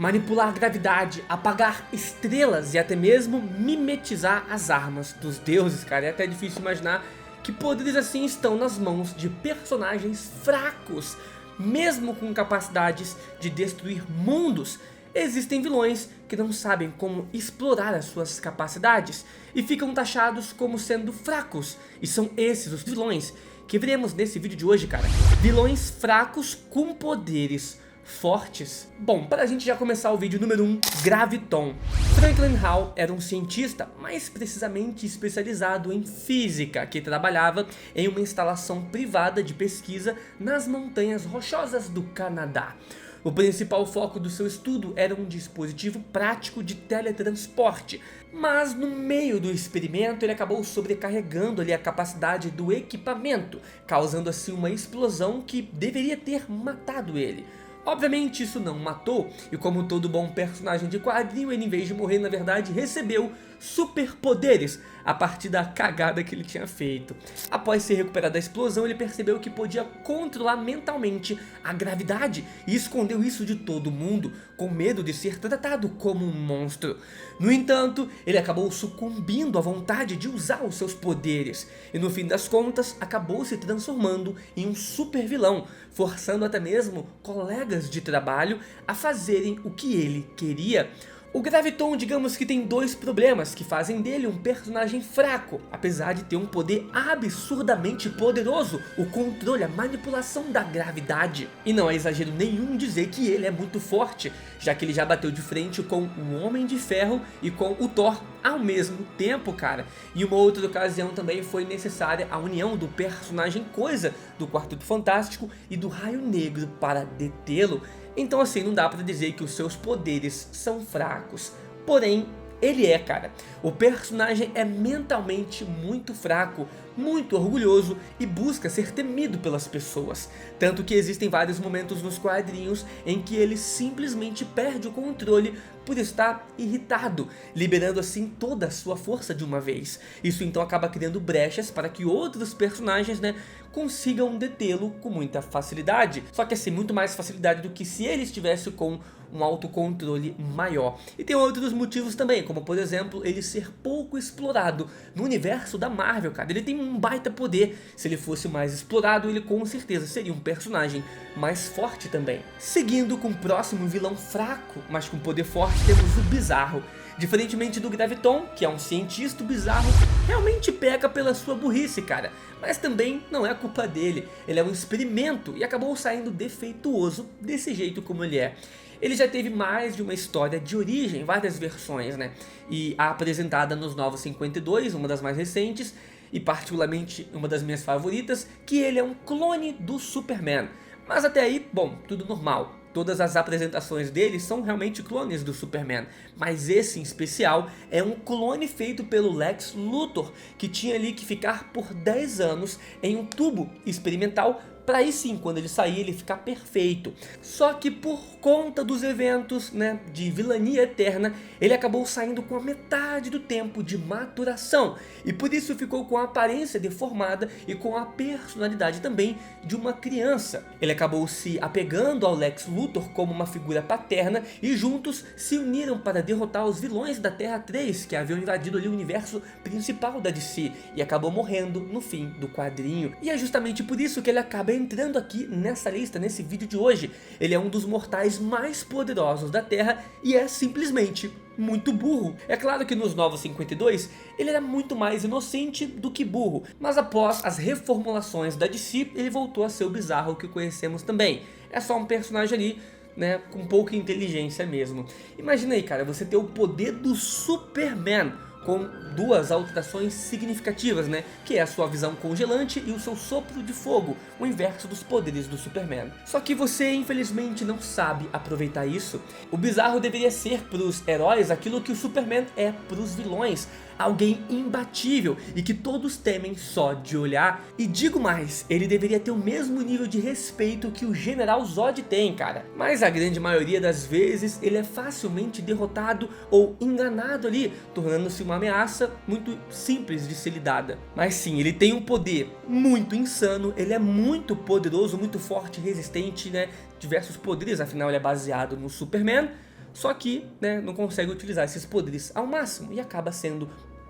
manipular a gravidade, apagar estrelas e até mesmo mimetizar as armas dos deuses, cara. É até difícil imaginar que poderes assim estão nas mãos de personagens fracos, mesmo com capacidades de destruir mundos. Existem vilões que não sabem como explorar as suas capacidades e ficam taxados como sendo fracos, e são esses os vilões que veremos nesse vídeo de hoje, cara. Vilões fracos com poderes fortes. Bom, para a gente já começar o vídeo número 1, Graviton. Franklin Hall era um cientista, mais precisamente especializado em física, que trabalhava em uma instalação privada de pesquisa nas montanhas rochosas do Canadá. O principal foco do seu estudo era um dispositivo prático de teletransporte, mas no meio do experimento ele acabou sobrecarregando ali a capacidade do equipamento, causando assim uma explosão que deveria ter matado ele. Obviamente isso não matou, e como todo bom personagem de quadrinho, ele em vez de morrer na verdade recebeu superpoderes a partir da cagada que ele tinha feito. Após ser recuperado da explosão, ele percebeu que podia controlar mentalmente a gravidade e escondeu isso de todo mundo, com medo de ser tratado como um monstro. No entanto, ele acabou sucumbindo à vontade de usar os seus poderes e no fim das contas acabou se transformando em um super vilão, forçando até mesmo colegas de trabalho a fazerem o que ele queria. O Graviton, digamos que tem dois problemas que fazem dele um personagem fraco, apesar de ter um poder absurdamente poderoso, o controle, a manipulação da gravidade. E não é exagero nenhum dizer que ele é muito forte, já que ele já bateu de frente com o Homem de Ferro e com o Thor ao mesmo tempo, cara. E uma outra ocasião também foi necessária a união do personagem Coisa do Quarteto Fantástico e do Raio Negro para detê-lo. Então assim, não dá pra dizer que os seus poderes são fracos, porém ele é, cara. O personagem é mentalmente muito fraco, muito orgulhoso e busca ser temido pelas pessoas. Tanto que existem vários momentos nos quadrinhos em que ele simplesmente perde o controle por estar irritado, liberando assim toda a sua força de uma vez. Isso então acaba criando brechas para que outros personagens, consigam detê-lo com muita facilidade. Só que assim, muito mais facilidade do que se ele estivesse com um autocontrole maior. E tem outros motivos também, como por exemplo, ele ser pouco explorado no universo da Marvel, cara. Ele tem um baita poder, se ele fosse mais explorado, ele com certeza seria um personagem mais forte também. Seguindo com o próximo vilão fraco, mas com poder forte, temos o Bizarro. Diferentemente do Graviton, que é um cientista, o Bizarro realmente peca pela sua burrice, cara. Mas também não é culpa dele, ele é um experimento e acabou saindo defeituoso desse jeito como ele é. Ele já teve mais de uma história de origem, várias versões, e a apresentada nos Novos 52, uma das mais recentes, e particularmente uma das minhas favoritas, que ele é um clone do Superman. Mas até aí, bom, tudo normal. Todas as apresentações dele são realmente clones do Superman, mas esse em especial é um clone feito pelo Lex Luthor, que tinha ali que ficar por 10 anos em um tubo experimental, para aí sim, quando ele sair, ele ficar perfeito. Só que por conta dos eventos, de vilania eterna, ele acabou saindo com a metade do tempo de maturação. E por isso ficou com a aparência deformada e com a personalidade também de uma criança. Ele acabou se apegando ao Lex Luthor como uma figura paterna e juntos se uniram para derrotar os vilões da Terra 3, que haviam invadido ali o universo principal da DC, e acabou morrendo no fim do quadrinho. E é justamente por isso que ele acaba entrando aqui nessa lista, nesse vídeo de hoje. Ele é um dos mortais mais poderosos da Terra e é simplesmente muito burro. É claro que nos Novos 52 ele era muito mais inocente do que burro, mas após as reformulações da DC ele voltou a ser o Bizarro que conhecemos também. É só um personagem ali, com pouca inteligência mesmo. Imagina aí, cara, você ter o poder do Superman com duas alterações significativas, que é a sua visão congelante e o seu sopro de fogo, o inverso dos poderes do Superman. Só que você infelizmente não sabe aproveitar isso. O Bizarro deveria ser para os heróis aquilo que o Superman é para os vilões, alguém imbatível e que todos temem só de olhar. E digo mais, ele deveria ter o mesmo nível de respeito que o General Zod tem, cara. Mas a grande maioria das vezes ele é facilmente derrotado ou enganado ali, tornando-se uma ameaça muito simples de ser lidada. Mas sim, ele tem um poder muito insano, ele é muito poderoso, muito forte, resistente, diversos poderes, afinal ele é baseado no Superman. só que, né, não consegue utilizar esses poderes ao máximo e acaba sendo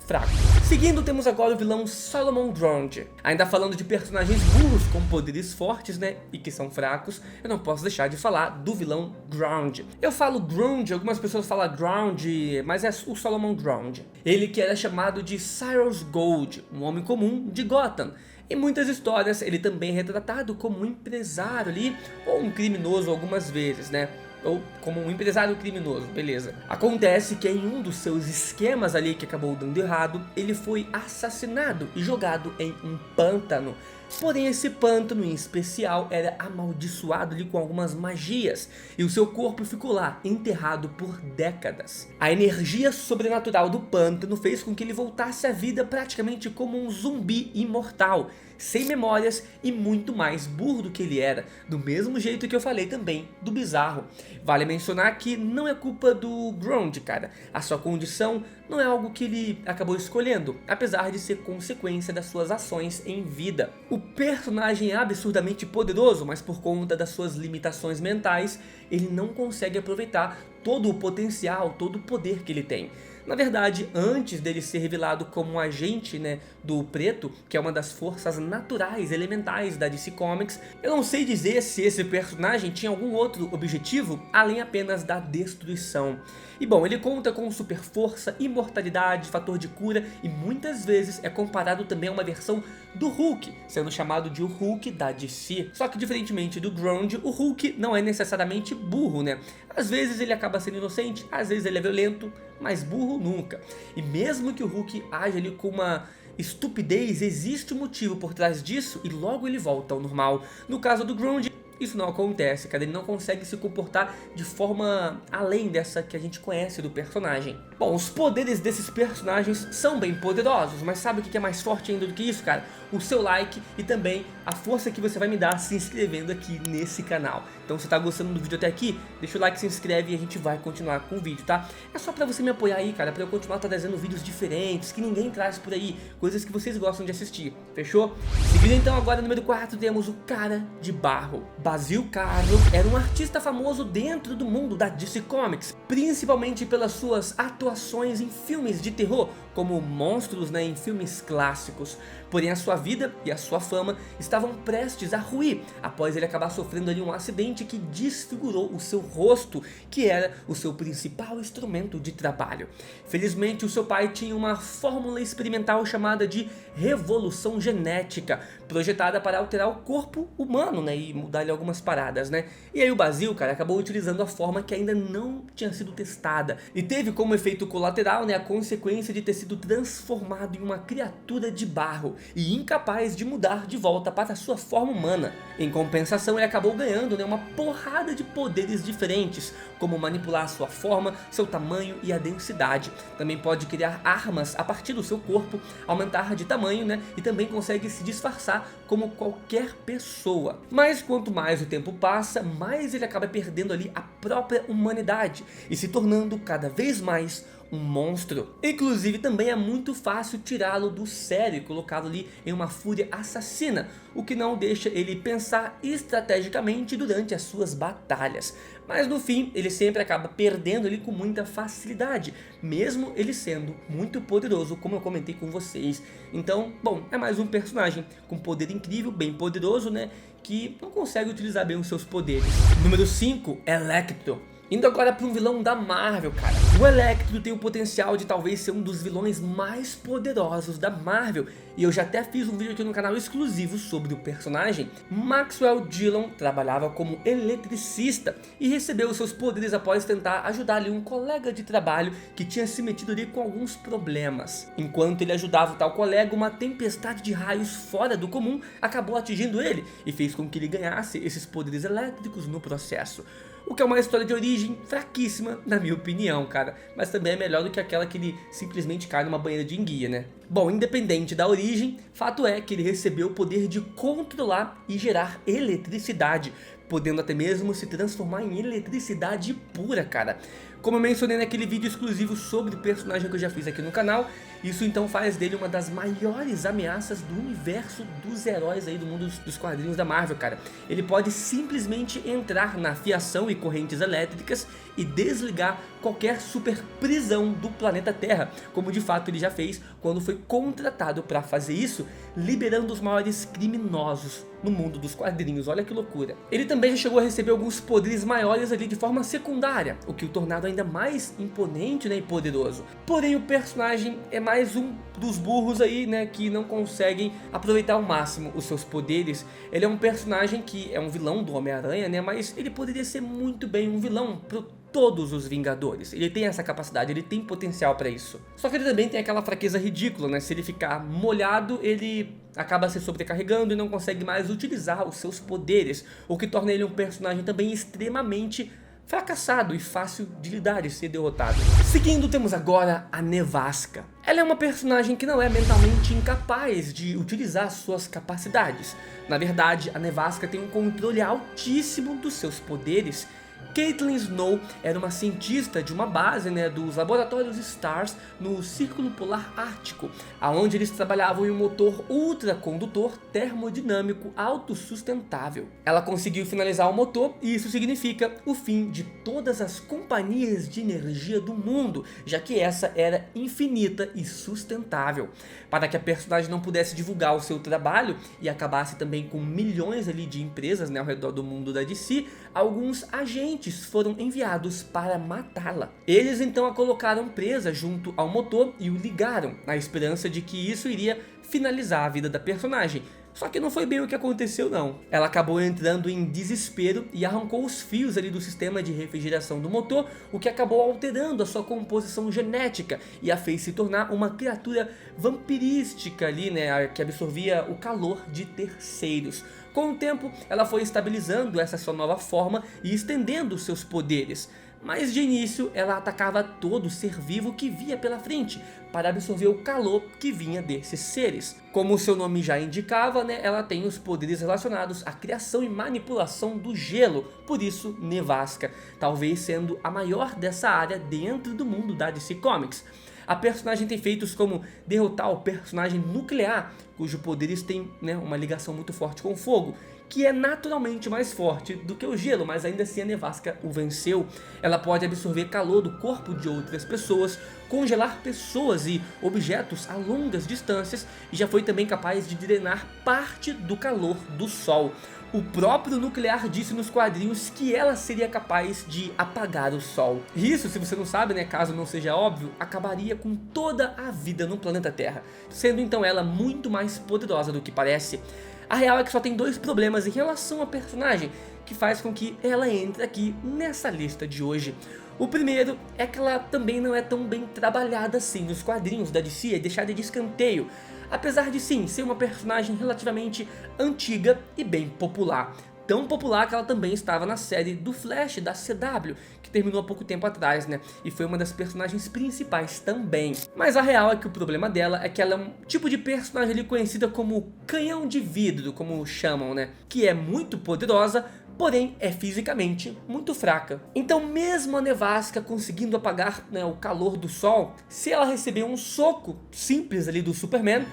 fraco. Seguindo, temos agora o vilão Solomon Grundy. Ainda falando de personagens burros com poderes fortes, né, e que são fracos, eu não posso deixar de falar do vilão Grundy. Eu falo Grundy, algumas pessoas falam Grundy, mas é o Solomon Grundy. Ele que era chamado de Cyrus Gold, um homem comum de Gotham. Em muitas histórias, ele também é retratado como um empresário ali, ou um criminoso algumas vezes, né? Ou como um empresário criminoso, beleza. Acontece que em um dos seus esquemas ali que acabou dando errado, ele foi assassinado e jogado em um pântano. Porém, esse pântano em especial era amaldiçoado ali com algumas magias, e o seu corpo ficou lá, enterrado por décadas. A energia sobrenatural do pântano fez com que ele voltasse à vida praticamente como um zumbi imortal, sem memórias e muito mais burro do que ele era, do mesmo jeito que eu falei também do Bizarro. Vale mencionar que não é culpa do Grundy, cara. A sua condição não é algo que ele acabou escolhendo, apesar de ser consequência das suas ações em vida. O personagem é absurdamente poderoso, mas por conta das suas limitações mentais, ele não consegue aproveitar todo o potencial, todo o poder que ele tem. Na verdade, antes dele ser revelado como um agente, né, do Preto, que é uma das forças naturais elementais da DC Comics, eu não sei dizer se esse personagem tinha algum outro objetivo além apenas da destruição. E bom, ele conta com super força, imortalidade, fator de cura e muitas vezes é comparado também a uma versão do Hulk, sendo chamado de o Hulk da DC. Só que diferentemente do Grundy, o Hulk não é necessariamente burro, né? Às vezes ele acaba sendo inocente, às vezes ele é violento, mas burro nunca. E mesmo que o Hulk age ali com uma estupidez, existe um motivo por trás disso e logo ele volta ao normal. No caso do Grundy, isso não acontece, cara, ele não consegue se comportar de forma além dessa que a gente conhece do personagem. Bom, os poderes desses personagens são bem poderosos, mas sabe o que é mais forte ainda do que isso, cara? O seu like e também a força que você vai me dar se inscrevendo aqui nesse canal. Então se você tá gostando do vídeo até aqui, deixa o like, se inscreve e a gente vai continuar com o vídeo, tá? É só pra você me apoiar aí, cara, pra eu continuar trazendo vídeos diferentes, que ninguém traz por aí, coisas que vocês gostam de assistir, fechou? Seguindo então agora, número 4, temos o Cara de Barro. Basil Karlo era um artista famoso dentro do mundo da DC Comics, principalmente pelas suas atuações em filmes de terror, como monstros, né, em filmes clássicos. Porém a sua vida e a sua fama estavam prestes a ruir, após ele acabar sofrendo ali um acidente que desfigurou o seu rosto, que era o seu principal instrumento de trabalho. Felizmente o seu pai tinha uma fórmula experimental chamada de revolução genética, projetada para alterar o corpo humano, né, e mudar-lhe algumas paradas, né. E aí o Basil, cara, acabou utilizando a forma que ainda não tinha sido testada, e teve como efeito colateral, né, a consequência de ter sido transformado em uma criatura de barro e incapaz de mudar de volta para a sua forma humana. Em compensação, ele acabou ganhando, né, uma porrada de poderes diferentes, como manipular sua forma, seu tamanho e a densidade. Também pode criar armas a partir do seu corpo, aumentar de tamanho, né, e também consegue se disfarçar como qualquer pessoa. Mas quanto mais o tempo passa, mais ele acaba perdendo ali a própria humanidade e se tornando cada vez mais um monstro. Inclusive também é muito fácil tirá-lo do sério e colocá-lo ali em uma fúria assassina, o que não deixa ele pensar estrategicamente durante as suas batalhas. Mas no fim ele sempre acaba perdendo ali com muita facilidade, mesmo ele sendo muito poderoso, como eu comentei com vocês. Então, bom, é mais um personagem com poder incrível, bem poderoso, né, que não consegue utilizar bem os seus poderes. Número 5, Electro. Indo agora para um vilão da Marvel, cara. O Electro tem o potencial de talvez ser um dos vilões mais poderosos da Marvel, e eu já até fiz um vídeo aqui no canal exclusivo sobre o personagem. Maxwell Dillon trabalhava como eletricista e recebeu seus poderes após tentar ajudar ali um colega de trabalho que tinha se metido ali com alguns problemas. Enquanto ele ajudava o tal colega, uma tempestade de raios fora do comum acabou atingindo ele e fez com que ele ganhasse esses poderes elétricos no processo. O que é uma história de origem fraquíssima, na minha opinião, cara. Mas também é melhor do que aquela que ele simplesmente cai numa banheira de enguia, né? Bom, independente da origem, fato é que ele recebeu o poder de controlar e gerar eletricidade, podendo até mesmo se transformar em eletricidade pura, cara. Como eu mencionei naquele vídeo exclusivo sobre o personagem que eu já fiz aqui no canal, isso então faz dele uma das maiores ameaças do universo dos heróis aí do mundo dos quadrinhos da Marvel, cara. Ele pode simplesmente entrar na fiação e correntes elétricas e desligar qualquer super prisão do planeta Terra, como de fato ele já fez quando foi contratado para fazer isso, liberando os maiores criminosos no mundo dos quadrinhos. Olha que loucura. Ele também já chegou a receber alguns poderes maiores ali de forma secundária, o que o tornado ainda mais imponente, né, e poderoso. Porém o personagem é mais um dos burros aí, né, que não conseguem aproveitar ao máximo os seus poderes. Ele é um personagem que é um vilão do Homem-Aranha, né, mas ele poderia ser muito bem um vilão pro todos os Vingadores. Ele tem essa capacidade, ele tem potencial para isso. Só que ele também tem aquela fraqueza ridícula, né? Se ele ficar molhado, ele acaba se sobrecarregando e não consegue mais utilizar os seus poderes, o que torna ele um personagem também extremamente fracassado e fácil de lidar e ser derrotado. Seguindo, temos agora a Nevasca. Ela é uma personagem que não é mentalmente incapaz de utilizar suas capacidades. Na verdade, a Nevasca tem um controle altíssimo dos seus poderes. Caitlin Snow era uma cientista de uma base, né, dos laboratórios STARS no Círculo Polar Ártico, aonde eles trabalhavam em um motor ultracondutor termodinâmico autossustentável. Ela conseguiu finalizar o motor e isso significa o fim de todas as companhias de energia do mundo, já que essa era infinita e sustentável. Para que a personagem não pudesse divulgar o seu trabalho e acabasse também com milhões ali de empresas, né, ao redor do mundo da DC, alguns agentes foram enviados para matá-la. Eles então a colocaram presa junto ao motor e o ligaram, na esperança de que isso iria finalizar a vida da personagem. Só que não foi bem o que aconteceu não. Ela acabou entrando em desespero e arrancou os fios ali do sistema de refrigeração do motor, o que acabou alterando a sua composição genética e a fez se tornar uma criatura vampirística ali, né, que absorvia o calor de terceiros. Com o tempo, ela foi estabilizando essa sua nova forma e estendendo seus poderes. Mas de início, ela atacava todo ser vivo que via pela frente, para absorver o calor que vinha desses seres. Como o seu nome já indicava, né, ela tem os poderes relacionados à criação e manipulação do gelo, por isso Nevasca, talvez sendo a maior dessa área dentro do mundo da DC Comics. A personagem tem feitos como derrotar o personagem nuclear, cujos poderes têm, né, uma ligação muito forte com o fogo, que é naturalmente mais forte do que o gelo, mas ainda assim a Nevasca o venceu. Ela pode absorver calor do corpo de outras pessoas, congelar pessoas e objetos a longas distâncias e já foi também capaz de drenar parte do calor do sol. O próprio nuclear disse nos quadrinhos que ela seria capaz de apagar o sol. Isso, se você não sabe, né, caso não seja óbvio, acabaria com toda a vida no planeta Terra, sendo então ela muito mais poderosa do que parece. A real é que só tem dois problemas em relação à personagem que faz com que ela entre aqui nessa lista de hoje. O primeiro é que ela também não é tão bem trabalhada assim nos quadrinhos da DC, é deixada de escanteio, apesar de sim ser uma personagem relativamente antiga e bem popular. Tão popular que ela também estava na série do Flash da CW, que terminou há pouco tempo atrás, né? E foi uma das personagens principais também. Mas a real é que o problema dela é que ela é um tipo de personagem ali conhecida como canhão de vidro, como chamam, né? Que é muito poderosa, porém é fisicamente muito fraca. Então mesmo a Nevasca conseguindo apagar, né, o calor do sol, se ela receber um soco simples ali do Superman,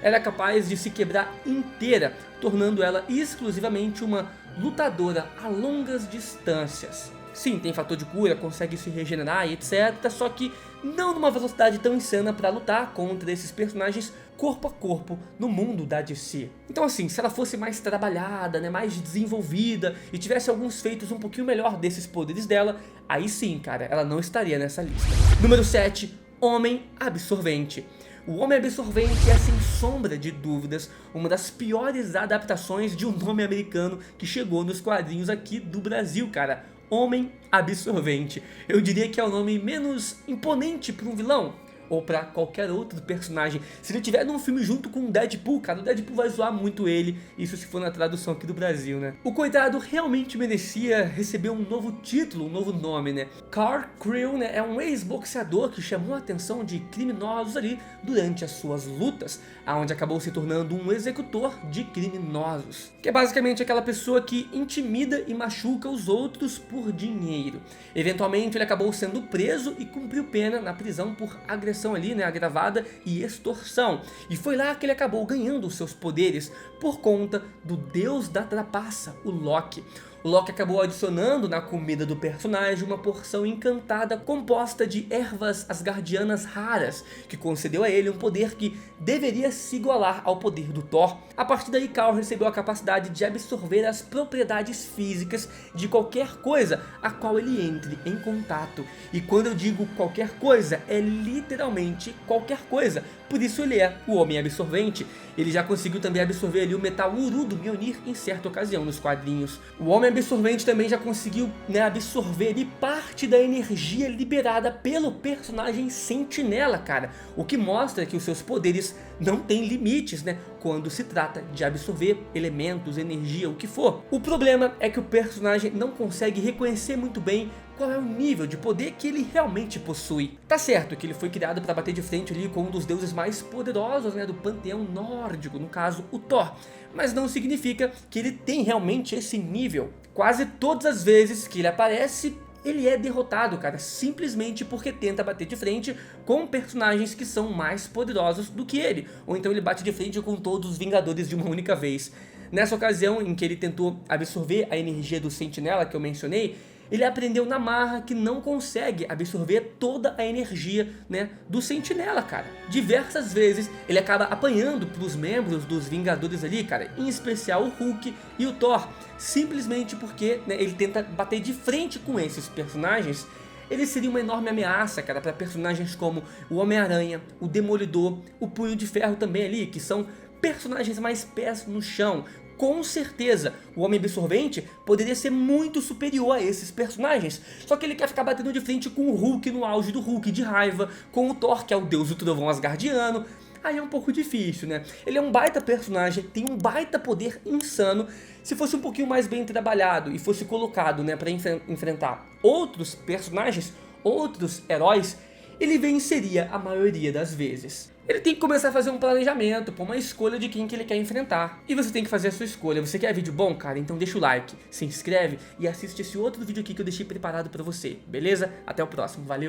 ela é capaz de se quebrar inteira, tornando ela exclusivamente uma lutadora a longas distâncias. Sim, tem fator de cura, consegue se regenerar e etc, só que não numa velocidade tão insana para lutar contra esses personagens corpo a corpo no mundo da DC. Então assim, se ela fosse mais trabalhada, né, mais desenvolvida e tivesse alguns feitos um pouquinho melhor desses poderes dela, aí sim, cara, ela não estaria nessa lista. Número 7, Homem Absorvente. O Homem Absorvente é, sem sombra de dúvidas, uma das piores adaptações de um nome americano que chegou nos quadrinhos aqui do Brasil, cara. Homem Absorvente. Eu diria que é o nome menos imponente para um vilão. ou pra qualquer outro personagem. Se ele tiver num filme junto com o Deadpool, cara, o Deadpool vai zoar muito ele, isso se for na tradução aqui do Brasil, né? O coitado realmente merecia receber um novo título, um novo nome, né? Carl Krill, né, é um ex-boxeador que chamou a atenção de criminosos ali durante as suas lutas, aonde acabou se tornando um executor de criminosos, que é basicamente aquela pessoa que intimida e machuca os outros por dinheiro. Eventualmente ele acabou sendo preso e cumpriu pena na prisão por agressão ali, né, agravada e extorsão. E foi lá que ele acabou ganhando os seus poderes por conta do deus da trapaça, o Loki. O Loki acabou adicionando na comida do personagem uma porção encantada composta de ervas asgardianas raras, que concedeu a ele um poder que deveria se igualar ao poder do Thor. A partir daí, Carl recebeu a capacidade de absorver as propriedades físicas de qualquer coisa a qual ele entre em contato. E quando eu digo qualquer coisa, é literalmente qualquer coisa. Por isso ele é o Homem Absorvente. Ele já conseguiu também absorver ali o metal Uru do Mjolnir em certa ocasião nos quadrinhos. O Homem Absorvente também já conseguiu, né, absorver ali parte da energia liberada pelo personagem Sentinela, cara. O que mostra que os seus poderes não têm limites, né, quando se trata de absorver elementos, energia, o que for. O problema é que o personagem não consegue reconhecer muito bem qual é o nível de poder que ele realmente possui. Tá certo que ele foi criado para bater de frente ali com um dos deuses mais poderosos, né, do panteão nórdico, no caso o Thor, mas não significa que ele tem realmente esse nível. Quase todas as vezes que ele aparece, ele é derrotado, cara, simplesmente porque tenta bater de frente com personagens que são mais poderosos do que ele, ou então ele bate de frente com todos os Vingadores de uma única vez. Nessa ocasião em que ele tentou absorver a energia do Sentinela que eu mencionei, ele aprendeu na marra que não consegue absorver toda a energia, né, do Sentinela, cara. Diversas vezes ele acaba apanhando pros membros dos Vingadores ali, cara, em especial o Hulk e o Thor, simplesmente porque, né, ele tenta bater de frente com esses personagens. Ele seria uma enorme ameaça, cara, para personagens como o Homem-Aranha, o Demolidor, o Punho de Ferro também ali, que são personagens mais pés no chão. Com certeza, o Homem Absorvente poderia ser muito superior a esses personagens, só que ele quer ficar batendo de frente com o Hulk no auge do Hulk de raiva, com o Thor, que é o deus do trovão asgardiano. Aí é um pouco difícil, né? Ele é um baita personagem, tem um baita poder insano. Se fosse um pouquinho mais bem trabalhado e fosse colocado, né, para enfrentar outros personagens, outros heróis, ele venceria a maioria das vezes. Ele tem que começar a fazer um planejamento, pô, uma escolha de quem que ele quer enfrentar. E você tem que fazer a sua escolha. Você quer vídeo bom, cara? Então deixa o like, se inscreve e assiste esse outro vídeo aqui que eu deixei preparado pra você, beleza? Até o próximo, valeu!